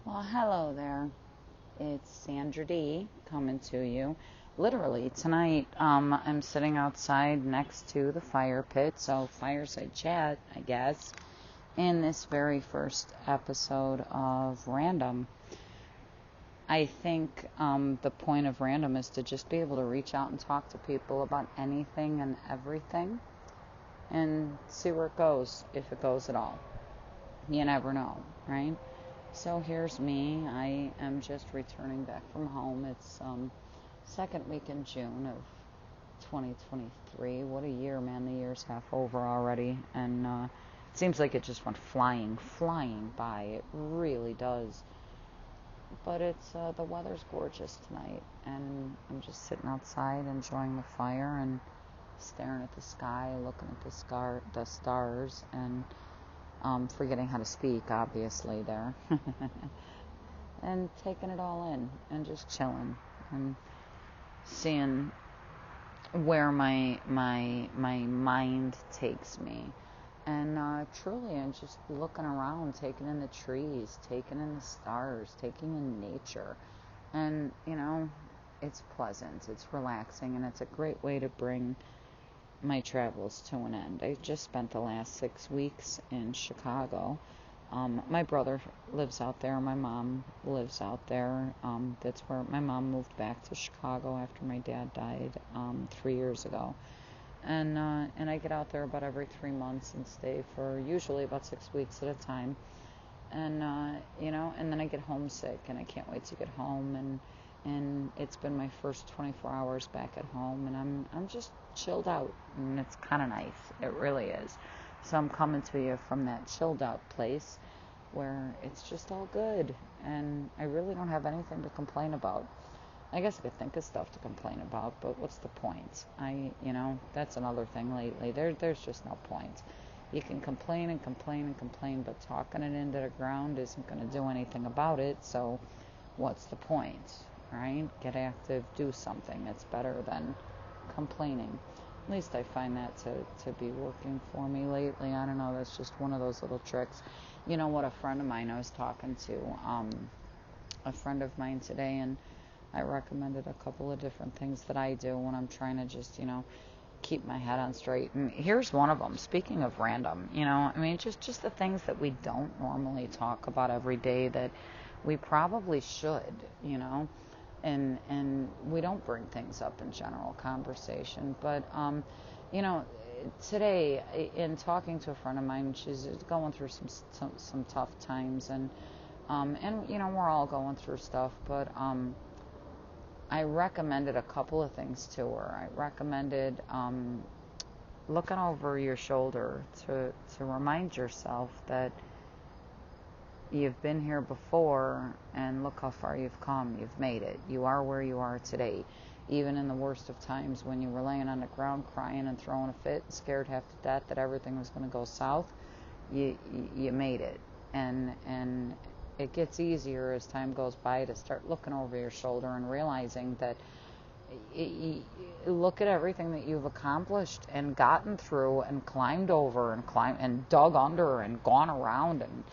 Well, hello there. It's Sandra Dee coming to you. Literally, tonight I'm sitting outside next to the fire pit, so fireside chat, I guess, in this very first episode of Random. I think the point of Random is to just be able to reach out and talk to people about anything and everything and see where it goes, if it goes at all. You never know, right? So here's me. I am just returning back from home. It's second week in June of 2023. What a year, man. The year's half over already. And it seems like it just went flying by. It really does. But it's the weather's gorgeous tonight. And I'm just sitting outside enjoying the fire and staring at the sky, looking at the stars, and forgetting how to speak, obviously, there. And taking it all in and just chilling and seeing where my mind takes me. And truly, I'm just looking around, taking in the trees, taking in the stars, taking in nature. And, it's pleasant, it's relaxing, and it's a great way to bring my travels to an end. I just spent the last 6 weeks in Chicago. My brother lives out there. My mom lives out there. That's where my mom moved back to Chicago after my dad died 3 years ago. And I get out there about every 3 months and stay for usually about 6 weeks at a time. And and then I get homesick and I can't wait to get home. And it's been my first 24 hours back at home, and I'm just chilled out, and it's kind of nice. It really is. So I'm coming to you from that chilled out place where it's just all good, and I really don't have anything to complain about. I guess I could think of stuff to complain about, but what's the point? That's another thing lately. There's just no point. You can complain and complain and complain, but talking it into the ground isn't going to do anything about it, so what's the point? Right? Get active, do something. It's better than complaining. At least I find that to be working for me lately. I don't know, that's just one of those little tricks. You know what, a friend of mine, I was talking to a friend of mine today, and I recommended a couple of different things that I do when I'm trying to just, keep my head on straight. And here's one of them. Speaking of random, just the things that we don't normally talk about every day that we probably should, and we don't bring things up in general conversation. But today, in talking to a friend of mine, she's going through some tough times, and we're all going through stuff. But I recommended a couple of things to her. I recommended looking over your shoulder to remind yourself that you've been here before, and look how far you've come. You've made it. You are where you are today. Even in the worst of times, when you were laying on the ground crying and throwing a fit, scared half to death that everything was going to go south, you made it. And it gets easier as time goes by to start looking over your shoulder and realizing that look at everything that you've accomplished and gotten through and climbed over and dug under and gone around, and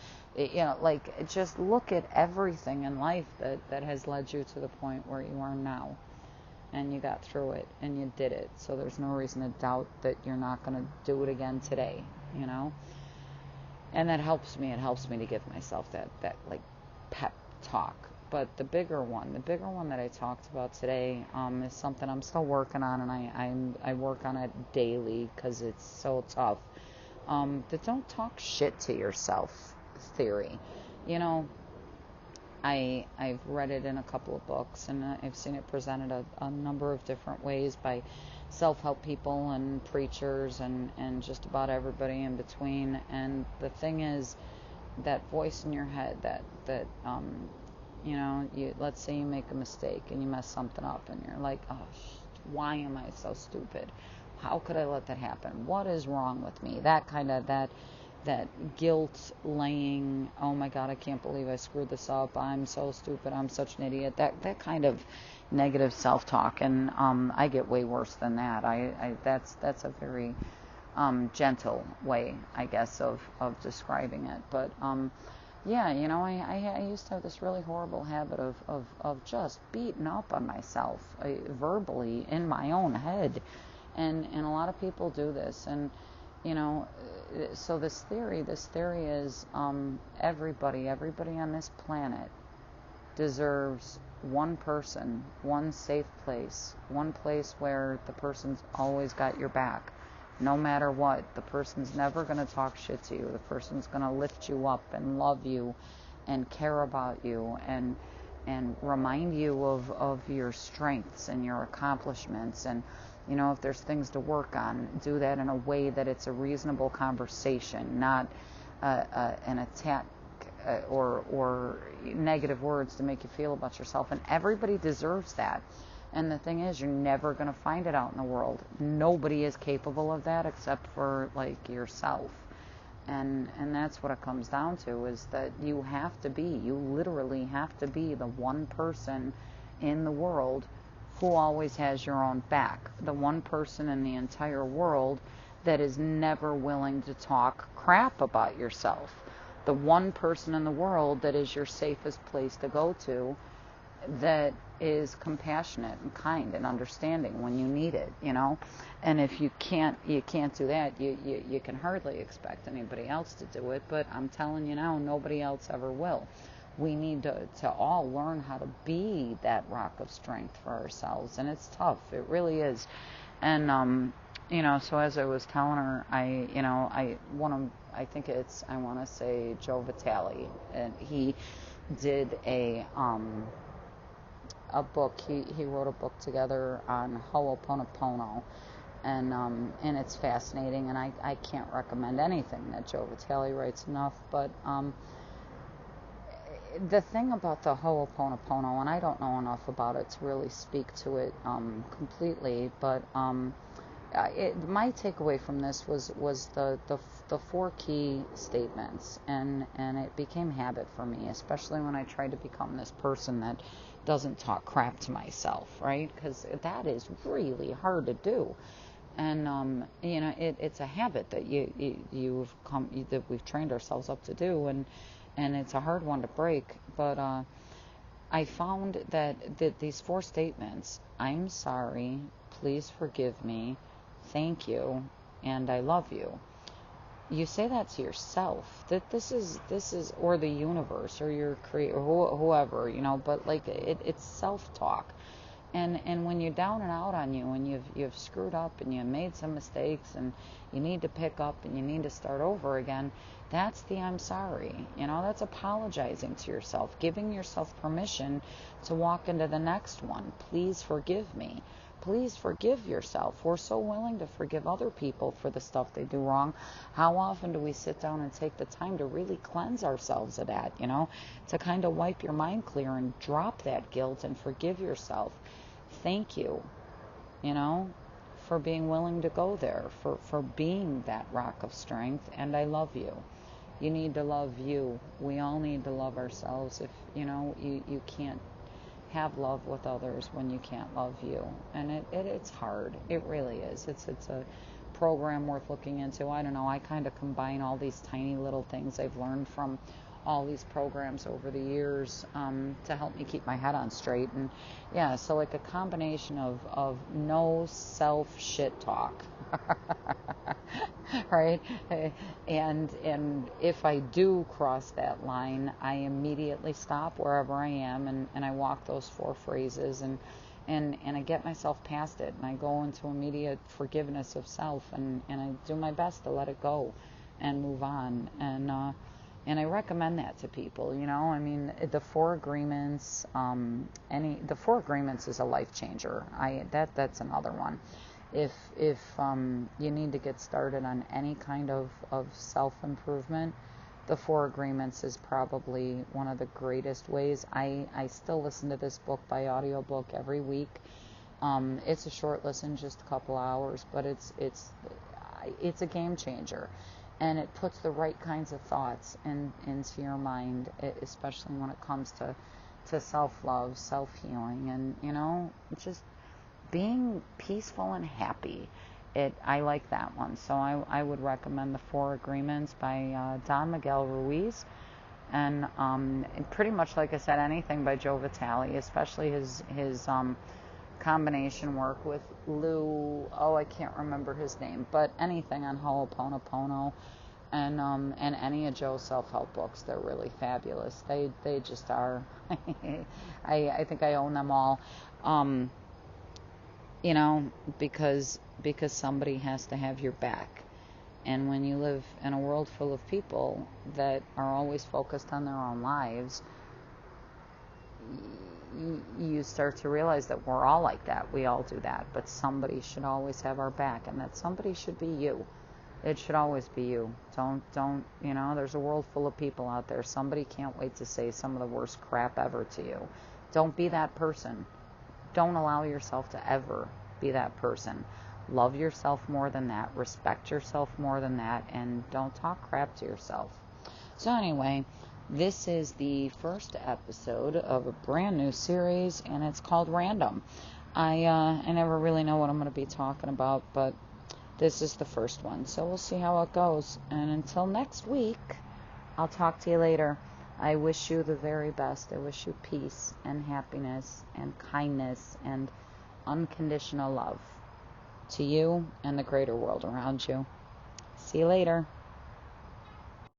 just look at everything in life that has led you to the point where you are now, and you got through it and you did it. So there's no reason to doubt that you're not going to do it again today, and that helps me. It helps me to give myself that like pep talk. But the bigger one that I talked about today is something I'm still working on, and I work on it daily because it's so tough. The don't talk shit to yourself theory. I've read it in a couple of books, and I've seen it presented a number of different ways by self-help people and preachers and just about everybody in between. And the thing is, that voice in your head that let's say you make a mistake and you mess something up, and you're like, oh, why am I so stupid? How could I let that happen? What is wrong with me? That kind of that guilt laying, oh my God, I can't believe I screwed this up. I'm so stupid. I'm such an idiot. That kind of negative self-talk, and I get way worse than that. That's a very gentle way, I guess, of describing it. But yeah, I used to have this really horrible habit of just beating up on myself verbally in my own head. And a lot of people do this. And, so this theory is everybody on this planet deserves one person, one safe place, one place where the person's always got your back. No matter what, the person's never going to talk shit to you. The person's going to lift you up and love you and care about you and remind you of your strengths and your accomplishments. And, if there's things to work on, do that in a way that it's a reasonable conversation, not an attack or negative words to make you feel about yourself. And everybody deserves that. And the thing is, you're never going to find it out in the world. Nobody is capable of that except for, like, yourself. And that's what it comes down to, is that you literally have to be the one person in the world who always has your own back. The one person in the entire world that is never willing to talk crap about yourself. The one person in the world that is your safest place to go to, that is compassionate and kind and understanding when you need it, And if you can't do that, you can hardly expect anybody else to do it. But I'm telling you now, nobody else ever will. We need to all learn how to be that rock of strength for ourselves, and it's tough. It really is. And so as I was telling her, I want to say Joe Vitale, and he did a book. He wrote a book together on Ho'oponopono, and it's fascinating. And I can't recommend anything that Joe Vitale writes enough. But the thing about the Ho'oponopono, and I don't know enough about it to really speak to it completely, but my takeaway from this was the four key statements, and it became habit for me, especially when I tried to become this person that doesn't talk crap to myself, right? Because that is really hard to do. And it's a habit that that we've trained ourselves up to do, and it's a hard one to break. But I found that these four statements: I'm sorry, please forgive me, thank you, and I love you. You say that to yourself, that this is or the universe or your creator, or whoever, but like it's self-talk. And when you're down and out on you, and you've screwed up and you made some mistakes and you need to pick up and you need to start over again, that's the I'm sorry. That's apologizing to yourself, giving yourself permission to walk into the next one. Please forgive me. Please forgive yourself. We're so willing to forgive other people for the stuff they do wrong. How often do we sit down and take the time to really cleanse ourselves of that, to kind of wipe your mind clear and drop that guilt and forgive yourself? Thank you, for being willing to go there, for being that rock of strength, and I love you. You need to love you. We all need to love ourselves. If, you can't have love with others when you can't love you. And it's hard. It really is. It's a program worth looking into. I don't know. I kind of combine all these tiny little things I've learned from all these programs over the years to help me keep my head on straight. And yeah, so like a combination of no self shit talk. Right? And if I do cross that line, I immediately stop wherever I am and I walk those four phrases and I get myself past it, and I go into immediate forgiveness of self, and I do my best to let it go and move on. And I recommend that to people, I mean, the Four Agreements, the Four Agreements is a life changer. That's another one. If you need to get started on any kind of self-improvement, the Four Agreements is probably one of the greatest ways. I still listen to this book by audiobook every week. It's a short listen, just a couple hours, but it's a game changer. And it puts the right kinds of thoughts into your mind, especially when it comes to self-love, self-healing, and, just being peaceful and happy. I like that one. So I would recommend The Four Agreements by Don Miguel Ruiz. And pretty much, like I said, anything by Joe Vitale, especially his combination work with Lou. Oh, I can't remember his name, but anything on Ho'oponopono, and any of Joe's self-help books, they're really fabulous. They just are. I think I own them all. You know, because somebody has to have your back. And when you live in a world full of people that are always focused on their own lives, you start to realize that we're all like that. We all do that. But somebody should always have our back, and that somebody should be you. It should always be you. Don't, you know, there's a world full of people out there. Somebody can't wait to say some of the worst crap ever to you. Don't be that person. Don't allow yourself to ever be that person. Love yourself more than that. Respect yourself more than that. And don't talk crap to yourself. So anyway, this is the first episode of a brand new series, and it's called Random. I never really know what I'm going to be talking about, but this is the first one. So we'll see how it goes. And until next week, I'll talk to you later. I wish you the very best. I wish you peace and happiness and kindness and unconditional love to you and the greater world around you. See you later.